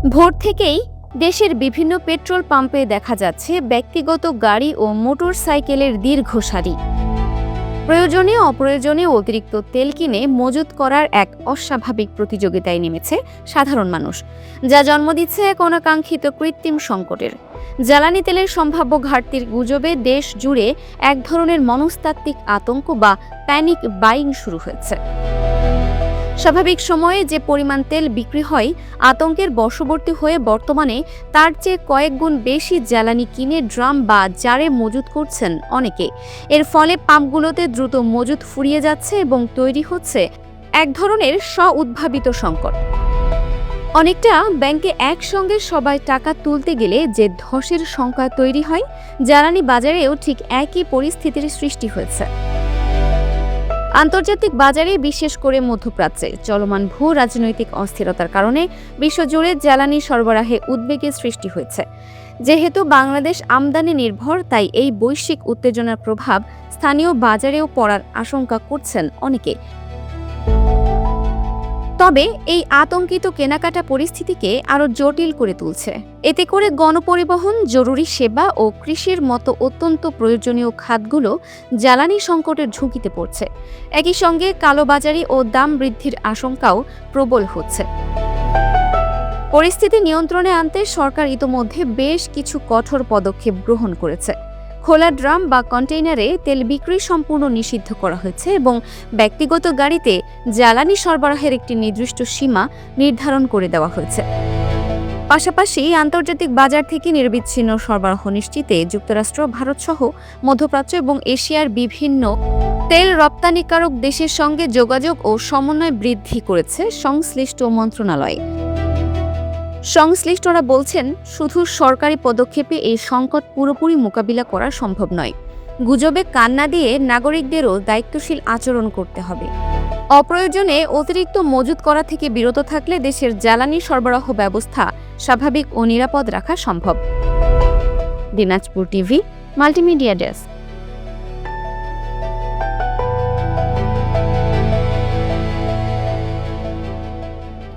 ভোর থেকেই দেশের বিভিন্ন পেট্রোল পাম্পে দেখা যাচ্ছে ব্যক্তিগত গাড়ি ও মোটর সাইকেলের দীর্ঘ সারি। প্রয়োজনে অপ্রয়োজনে অতিরিক্ত তেল কিনে মজুত করার এক অস্বাভাবিক প্রতিযোগিতায় নেমেছে সাধারণ মানুষ, যা জন্ম দিচ্ছে এক অনাকাঙ্ক্ষিত কৃত্রিম সংকটের। জ্বালানি তেলের সম্ভাব্য ঘাটতির গুজবে দেশ জুড়ে এক ধরনের মনস্তাত্ত্বিক আতঙ্ক বা প্যানিক বাইং শুরু হয়েছে। স্বাভাবিক সময়ে যে পরিমাণ তেল বিক্রি হয়, আতঙ্কের বশবর্তী হয়ে বর্তমানে তার চেয়ে কয়েক গুণ বেশি জ্বালানি কিনে ড্রাম বা জারে মজুত করছেন অনেকে। এর ফলে পাম্পগুলোতে দ্রুত মজুত ফুরিয়ে যাচ্ছে এবং তৈরি হচ্ছে এক ধরনের স্ব-উদ্ভাবিত সংকট। অনেকটা ব্যাংকে একসঙ্গে সবাই টাকা তুলতে গেলে যে ধসের সংখ্যা তৈরি হয়, জ্বালানি বাজারেও ঠিক একই পরিস্থিতির সৃষ্টি হয়েছে। আন্তর্জাতিক বাজারে, বিশেষ করে মধ্যপ্রাচ্যে চলমান ভূ রাজনৈতিক অস্থিরতার কারণে বিশ্বজুড়ে জ্বালানি সরবরাহে উদ্বেগের সৃষ্টি হয়েছে। যেহেতু বাংলাদেশ আমদানি নির্ভর, তাই এই বৈশ্বিক উত্তেজনার প্রভাব স্থানীয় বাজারেও পড়ার আশঙ্কা করছেন অনেকে। তবে এই আতঙ্কিত কেনাকাটা পরিস্থিতিকে আরও জটিল করে তুলছে। এতে করে গণপরিবহন, জরুরি সেবা ও কৃষির মতো অত্যন্ত প্রয়োজনীয় খাতগুলো জ্বালানি সংকটের ঝুঁকিতে পড়ছে। একই সঙ্গে কালোবাজারি ও দাম বৃদ্ধির আশঙ্কাও প্রবল হচ্ছে। পরিস্থিতি নিয়ন্ত্রণে আনতে সরকার ইতোমধ্যে বেশ কিছু কঠোর পদক্ষেপ গ্রহণ করেছে। খোলা ড্রাম বা কন্টেইনারে তেল বিক্রি সম্পূর্ণ নিষিদ্ধ করা হয়েছে এবং ব্যক্তিগত গাড়িতে জ্বালানি সরবরাহের একটি নির্দিষ্ট সীমা নির্ধারণ করে দেওয়া হয়েছে। পাশাপাশি আন্তর্জাতিক বাজার থেকে নিরবিচ্ছিন্ন সরবরাহ নিশ্চিতে যুক্তরাষ্ট্র, ভারতসহ মধ্যপ্রাচ্য এবং এশিয়ার বিভিন্ন তেল রপ্তানিকারক দেশের সঙ্গে যোগাযোগ ও সমন্বয় বৃদ্ধি করেছে সংশ্লিষ্ট মন্ত্রণালয়। সংশ্লিষ্টরা বলছেন, শুধু সরকারি পদক্ষেপে এই সংকট পুরোপুরি মোকাবিলা করা সম্ভব নয়। গুজবে কান না দিয়ে নাগরিকদেরও দায়িত্বশীল আচরণ করতে হবে। অপ্রয়োজনে অতিরিক্ত মজুত করা থেকে বিরত থাকলে দেশের জ্বালানি সরবরাহ ব্যবস্থা স্বাভাবিক ও নিরাপদ রাখা সম্ভব। Dinajpur TV, multimedia desk.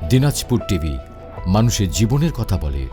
Dinajpur TV, মানুষের জীবনের কথা বলে।